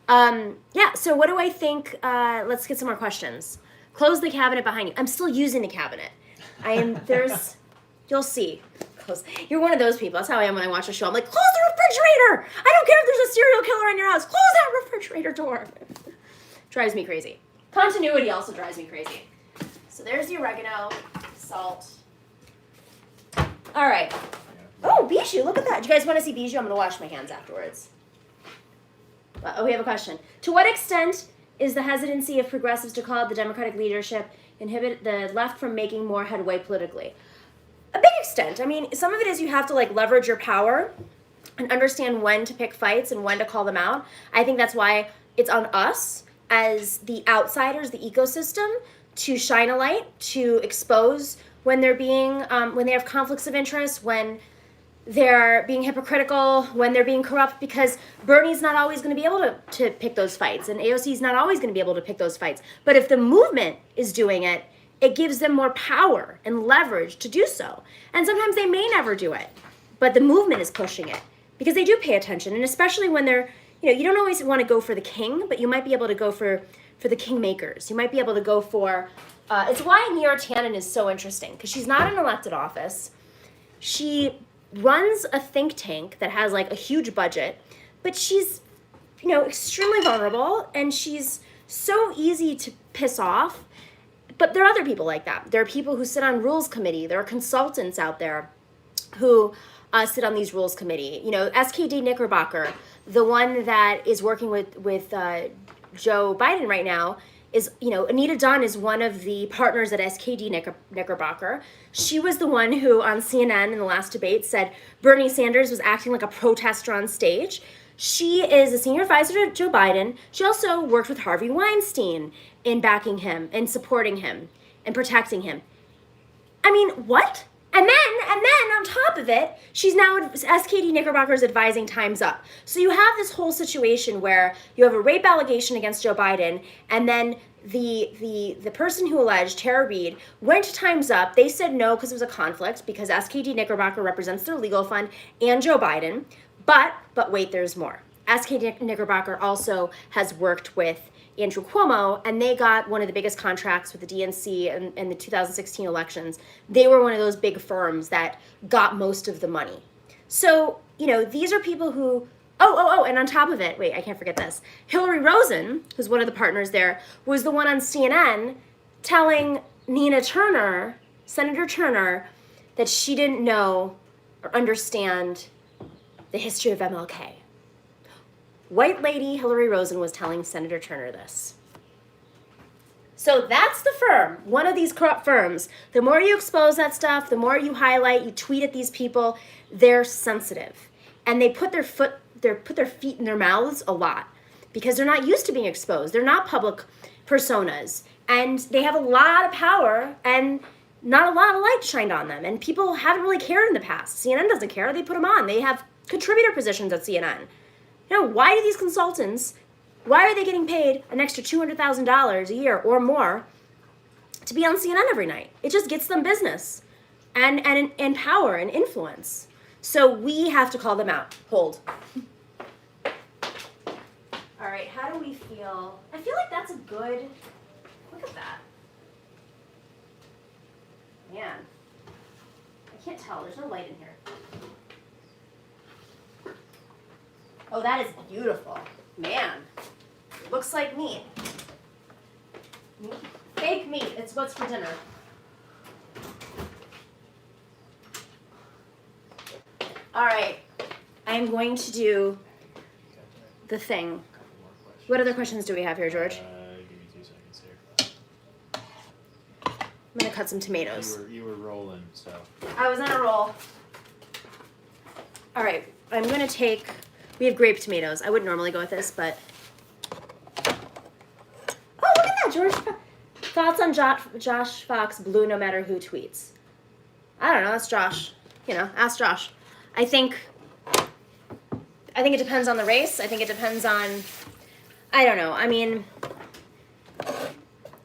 Yeah, so what do I think? Let's get some more questions. Close the cabinet behind you. I'm still using the cabinet. You'll see. You're one of those people. That's how I am when I watch a show. I'm like, close the refrigerator. I don't care if there's a serial killer in your house. Close that refrigerator door. Drives me crazy. Continuity also drives me crazy. So there's the oregano, salt. All right. Oh, Bijou, look at that. Do you guys want to see Bijou? I'm going to wash my hands afterwards. Oh, we have a question. To what extent is the hesitancy of progressives to call out the Democratic leadership inhibit the left from making more headway politically? A big extent. I mean, some of it is you have to leverage your power and understand when to pick fights and when to call them out. I think that's why it's on us as the outsiders, the ecosystem, to shine a light, to expose when they're when they have conflicts of interest, when they're being hypocritical, when they're being corrupt, because Bernie's not always going to be able to pick those fights, and AOC's not always going to be able to pick those fights. But if the movement is doing it, it gives them more power and leverage to do so. And sometimes they may never do it, but the movement is pushing it because they do pay attention. And especially when they're, you don't always want to go for the king, but you might be able to go for the kingmakers. You might be able to go for, it's why Neera Tanden is so interesting, because she's not in elected office. She runs a think tank that has a huge budget, but she's, extremely vulnerable, and she's so easy to piss off. But there are other people like that. There are people who sit on rules committee. There are consultants out there who sit on these rules committee. SKD Knickerbocker, the one that is working with Joe Biden right now, is, Anita Dunn is one of the partners at SKD Knickerbocker. She was the one who on CNN in the last debate said Bernie Sanders was acting like a protester on stage. She is a senior advisor to Joe Biden. She also worked with Harvey Weinstein in backing him and supporting him and protecting him. I mean, what? And then on top of it, she's now SKD Knickerbocker's advising Time's Up. So you have this whole situation where you have a rape allegation against Joe Biden, and then the person who alleged, Tara Reid, went to Time's Up. They said no because it was a conflict because SKD Knickerbocker represents their legal fund and Joe Biden. But wait, there's more. SKD Knickerbocker also has worked with Andrew Cuomo, and they got one of the biggest contracts with the DNC in the 2016 elections. They were one of those big firms that got most of the money. So, these are people who, and on top of it, wait, I can't forget this. Hillary Rosen, who's one of the partners there, was the one on CNN telling Nina Turner, Senator Turner, that she didn't know or understand the history of MLK. White lady Hillary Rosen was telling Senator Turner this. So that's the firm, one of these corrupt firms. The more you expose that stuff, the more you highlight, you tweet at these people, they're sensitive. And they put their feet in their mouths a lot because they're not used to being exposed. They're not public personas. And they have a lot of power and not a lot of light shined on them. And people haven't really cared in the past. CNN doesn't care. They put them on. They have contributor positions at CNN. Why do these consultants, why are they getting paid an extra $200,000 a year or more to be on CNN every night? It just gets them business and power and influence. So we have to call them out. Hold. All right, how do we feel? I feel like that's a good, look at that. Man, I can't tell, there's no light in here. Oh, that is beautiful. Man, looks like meat. Fake meat, it's what's for dinner. All right, I'm going to do the thing. What other questions do we have here, George? Give me 2 seconds here. I'm gonna cut some tomatoes. You were rolling, so. I was on a roll. All right, I'm gonna take, we have grape tomatoes. I wouldn't normally go with this, but. Oh, look at that, George. Thoughts on Josh Fox blue no matter who tweets? I don't know, that's Josh. Ask Josh. I think it depends on the race. I think it depends on, I don't know. I mean,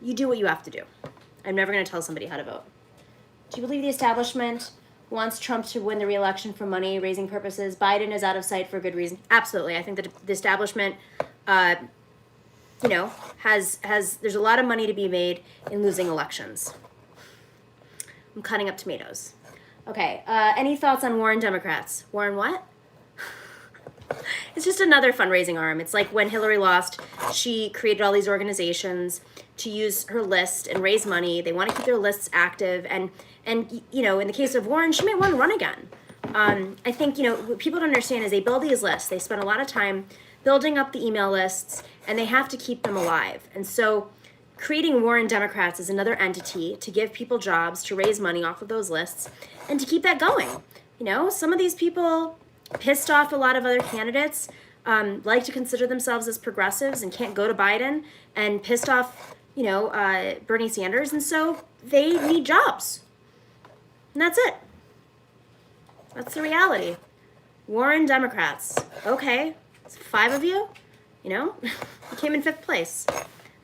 you do what you have to do. I'm never going to tell somebody how to vote. Do you believe the establishment wants Trump to win the re-election for money-raising purposes? Biden is out of sight for good reason. Absolutely. I think that the establishment, has there's a lot of money to be made in losing elections. I'm cutting up tomatoes. Okay, any thoughts on Warren Democrats? Warren what? It's just another fundraising arm. It's like when Hillary lost, she created all these organizations to use her list and raise money. They want to keep their lists active. And in the case of Warren, she may want to run again. I think, what people don't understand is they build these lists. They spend a lot of time building up the email lists, and they have to keep them alive. And so creating Warren Democrats is another entity to give people jobs, to raise money off of those lists, and to keep that going. Some of these people pissed off a lot of other candidates, like to consider themselves as progressives and can't go to Biden, and pissed off, Bernie Sanders, and so they need jobs. And that's it. That's the reality. Warren Democrats. Okay, it's 5 of you, you came in 5th place.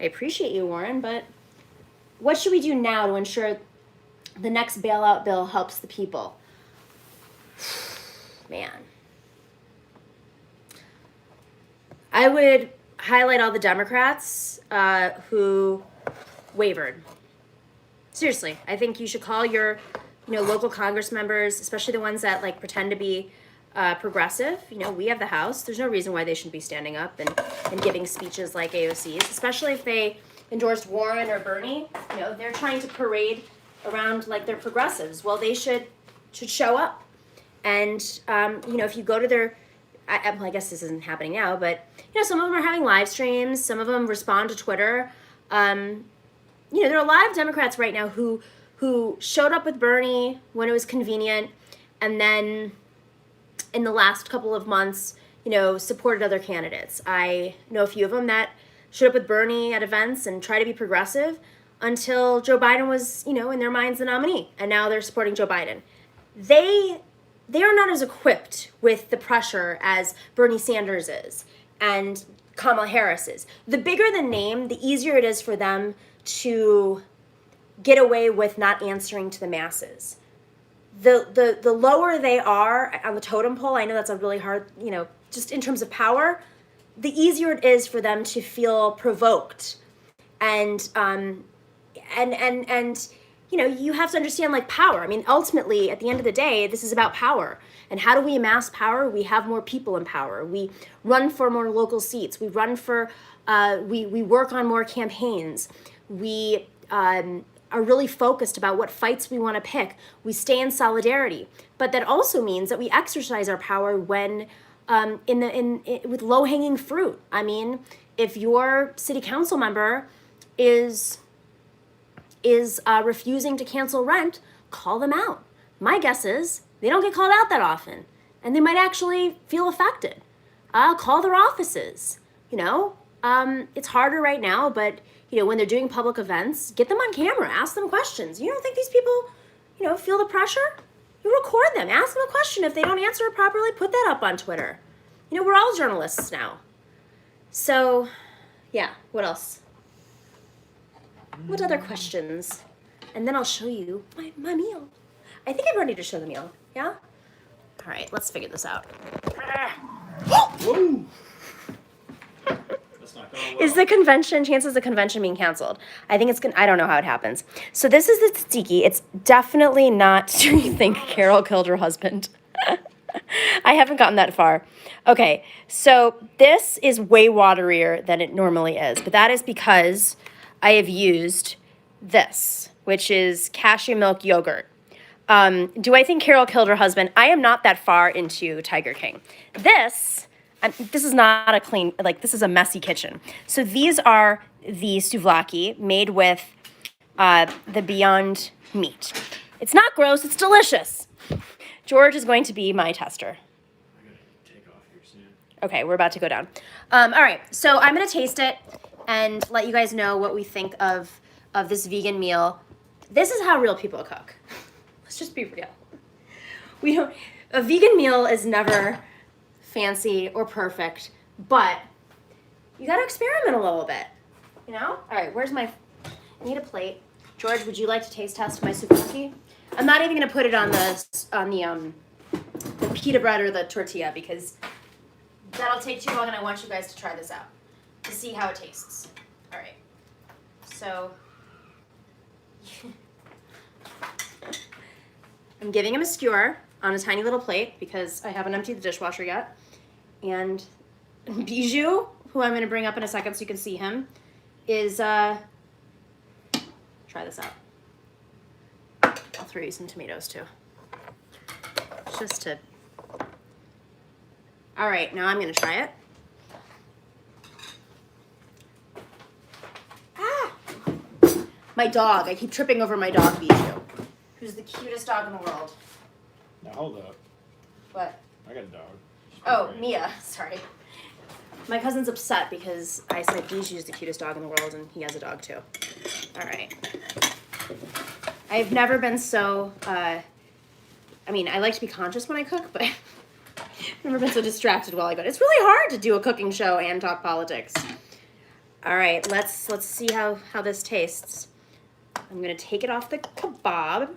I appreciate you, Warren, but what should we do now to ensure the next bailout bill helps the people? Man. I would highlight all the Democrats who wavered. Seriously, I think you should call your, local Congress members, especially the ones that pretend to be progressive. We have the House. There's no reason why they shouldn't be standing up and giving speeches like AOC's, especially if they endorsed Warren or Bernie. They're trying to parade around like they're progressives. Well, they should show up. And, if you go to their, I guess this isn't happening now, but, some of them are having live streams. Some of them respond to Twitter. There are a lot of Democrats right now who showed up with Bernie when it was convenient, and then in the last couple of months, supported other candidates. I know a few of them that showed up with Bernie at events and tried to be progressive until Joe Biden was, in their minds the nominee, and now they're supporting Joe Biden. they are not as equipped with the pressure as Bernie Sanders is and Kamala Harris is. The bigger the name, the easier it is for them to get away with not answering to the masses. The lower they are on the totem pole, I know that's a really hard, just in terms of power, the easier it is for them to feel provoked. And you have to understand, like, power. I mean, ultimately, at the end of the day, this is about power. And how do we amass power? We have more people in power. We run for more local seats. We run for, we work on more campaigns. We are really focused about what fights we want to pick. We stay in solidarity. But that also means that we exercise our power when, with low-hanging fruit. I mean, if your city council member is refusing to cancel rent, call them out. My guess is they don't get called out that often, and they might actually feel affected. Call their offices. It's harder right now, but when they're doing public events, get them on camera, ask them questions. You don't think these people, feel the pressure? You record them, ask them a question. If they don't answer it properly, put that up on Twitter. We're all journalists now. So, yeah, what else? What other questions? And then I'll show you my meal. I think I'm ready to show the meal. Yeah? All right, let's figure this out. Whoa! That's not going well. Is the chances of the convention being canceled? I think it's gonna, I don't know how it happens. So this is the tzatziki. It's definitely not, do you think Carol killed her husband? I haven't gotten that far. Okay, so this is way waterier than it normally is, but that is because I have used this, which is cashew milk yogurt. Do I think Carol killed her husband? I am not that far into Tiger King. This is not a clean, this is a messy kitchen. So these are the souvlaki made with the Beyond meat. It's not gross, it's delicious. George is going to be my tester. I gotta take off here soon. Okay, we're about to go down. All right, so I'm gonna taste it and let you guys know what we think of this vegan meal. This is how real people cook. Let's just be real. A vegan meal is never fancy or perfect, but you gotta experiment a little bit, All right, I need a plate. George, would you like to taste test my souvlaki? I'm not even gonna put it on the pita bread or the tortilla because that'll take too long and I want you guys to try this out to see how it tastes. All right, so I'm giving him a skewer on a tiny little plate because I haven't emptied the dishwasher yet. And Bijou, who I'm going to bring up in a second so you can see him, is, try this out. I'll throw you some tomatoes too. Just to, all right, now I'm going to try it. My dog, I keep tripping over my dog, Bijou, who's the cutest dog in the world. Now hold up. What? I got a dog. Oh, Right. Mia, sorry. My cousin's upset because I said Bijou's the cutest dog in the world and he has a dog too. All right. I've never been so, I like to be conscious when I cook, but I've never been so distracted while I cook. It's really hard to do a cooking show and talk politics. All right, let's see how this tastes. I'm gonna take it off the kebab,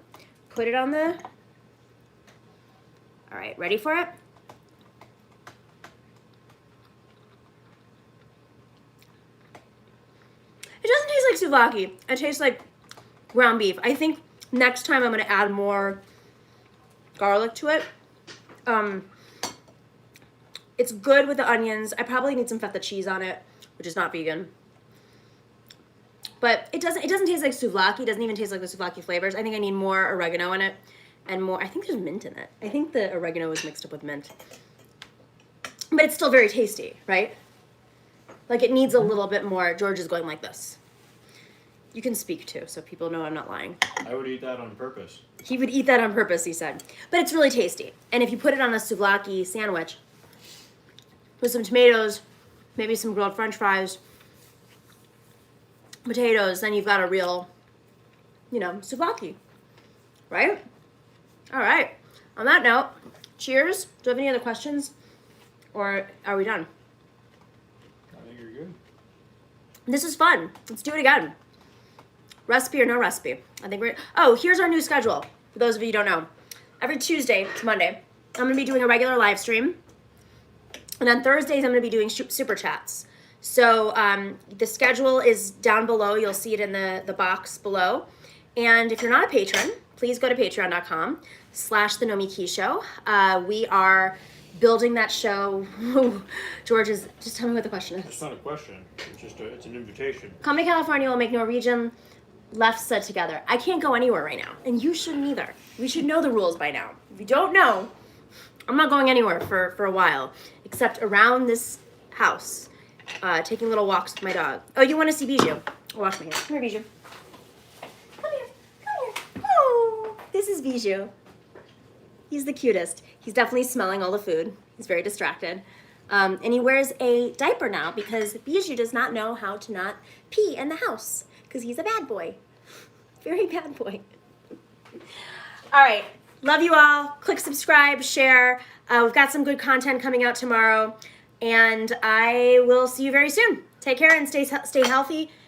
put it on the, all right, ready for it? It doesn't taste like souvlaki. It tastes like ground beef. I think next time I'm gonna add more garlic to it. It's good with the onions. I probably need some feta cheese on it, which is not vegan. But it doesn't taste like souvlaki. It doesn't even taste like the souvlaki flavors. I think I need more oregano in it and more, I think there's mint in it. I think the oregano is mixed up with mint. But it's still very tasty, right? Like it needs a little bit more. George is going like this. You can speak too, so people know I'm not lying. I would eat that on purpose. He would eat that on purpose, he said. But it's really tasty. And if you put it on a souvlaki sandwich with some tomatoes, maybe some grilled french fries, potatoes, then you've got a real, souvlaki, right? All right. On that note, cheers. Do you have any other questions? Or are we done? I think you're good. This is fun. Let's do it again. Recipe or no recipe. I think we're... Oh, here's our new schedule. For those of you who don't know. Every Tuesday to Monday, I'm going to be doing a regular live stream. And on Thursdays, I'm going to be doing super chats. So the schedule is down below. You'll see it in the box below. And if you're not a patron, please go to patreon.com/The Nomiki Show. We are building that show. George is... Just tell me what the question is. It's not a question. It's just it's an invitation. Come to California. We'll make Norwegian lefse together. I can't go anywhere right now. And you shouldn't either. We should know the rules by now. If you don't know, I'm not going anywhere for a while. Except around this house. Taking little walks with my dog. Oh, you want to see Bijou? I'll wash my hands. Come here, Bijou. Come here. Come here. Oh, this is Bijou. He's the cutest. He's definitely smelling all the food. He's very distracted. And he wears a diaper now because Bijou does not know how to not pee in the house because he's a bad boy. Very bad boy. All right. Love you all. Click subscribe, share. We've got some good content coming out tomorrow. And I will see you very soon. Take care and stay healthy.